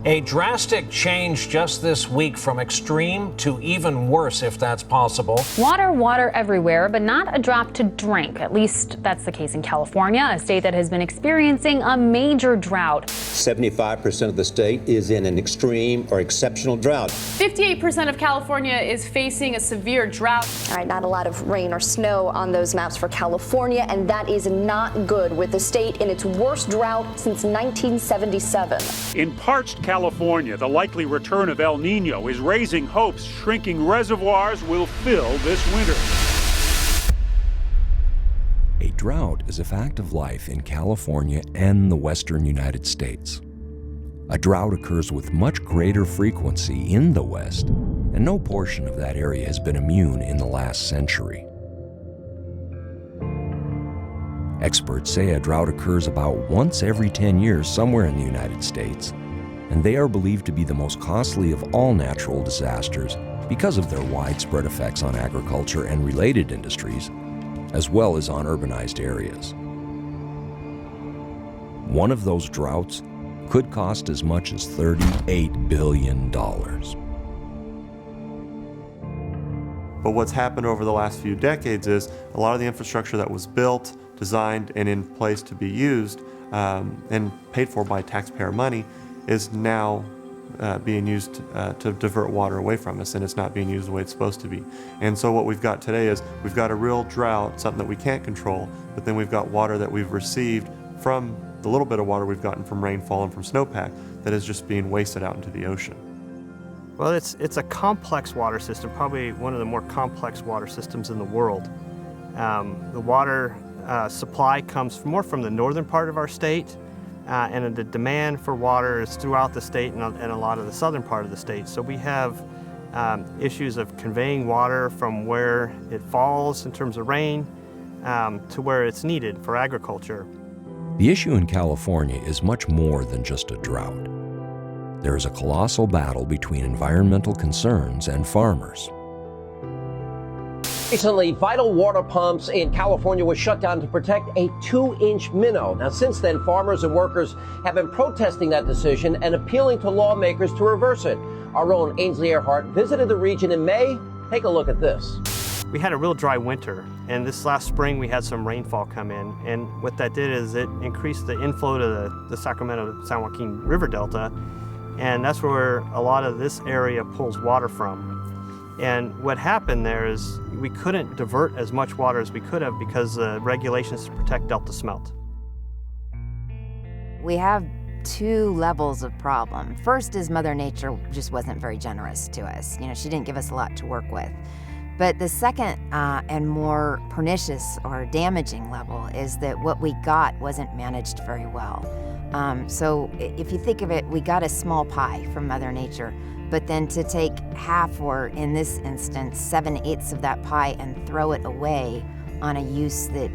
A drastic change just this week from extreme to even worse, if that's possible. Water everywhere, but not a drop to drink. At least that's the case in California, a state that has been experiencing a major drought. 75% of the state is in an extreme or exceptional drought. 58% of California is facing a severe drought. All right, not a lot of rain or snow on those maps for California, and that is not good, with the state in its worst drought since 1977. In parched California, the likely return of El Nino is raising hopes shrinking reservoirs will fill this winter. A drought is a fact of life in California and the western United States. A drought occurs with much greater frequency in the West, and no portion of that area has been immune in the last century. Experts say a drought occurs about once every 10 years somewhere in the United States, and they are believed to be the most costly of all natural disasters because of their widespread effects on agriculture and related industries, as well as on urbanized areas. One of those droughts could cost as much as $38 billion. But what's happened over the last few decades is a lot of the infrastructure that was built, designed, and in place to be used and paid for by taxpayer money is now being used to divert water away from us, and it's not being used the way it's supposed to be. And so what we've got today is we've got a real drought, something that we can't control, but then we've got water that we've received from the little bit of water we've gotten from rainfall and from snowpack that is just being wasted out into the ocean. Well, it's a complex water system, probably one of the more complex water systems in the world. The water supply comes more from the northern part of our state, and the demand for water is throughout the state and a lot of the southern part of the state. So we have issues of conveying water from where it falls in terms of rain to where it's needed for agriculture. The issue in California is much more than just a drought. There is a colossal battle between environmental concerns and farmers. Recently, vital water pumps in California were shut down to protect a 2-inch minnow. Now, since then, farmers and workers have been protesting that decision and appealing to lawmakers to reverse it. Our own Ainsley Earhart visited the region in May. Take a look at this. We had a real dry winter, and this last spring we had some rainfall come in, and what that did is it increased the inflow to the Sacramento-San Joaquin River Delta, and that's where a lot of this area pulls water from. And what happened there is we couldn't divert as much water as we could have because the regulations to protect Delta Smelt. We have two levels of problem. First is Mother Nature just wasn't very generous to us. You know, she didn't give us a lot to work with. But the second and more pernicious or damaging level is that what we got wasn't managed very well. So if you think of it, we got a small pie from Mother Nature, but then to take half, or in this instance, 7/8 of that pie and throw it away on a use that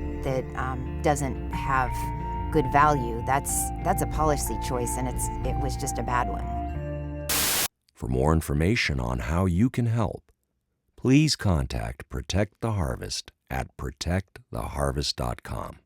doesn't have good value, that's a policy choice, and it was just a bad one. For more information on how you can help, please contact Protect the Harvest at protecttheharvest.com.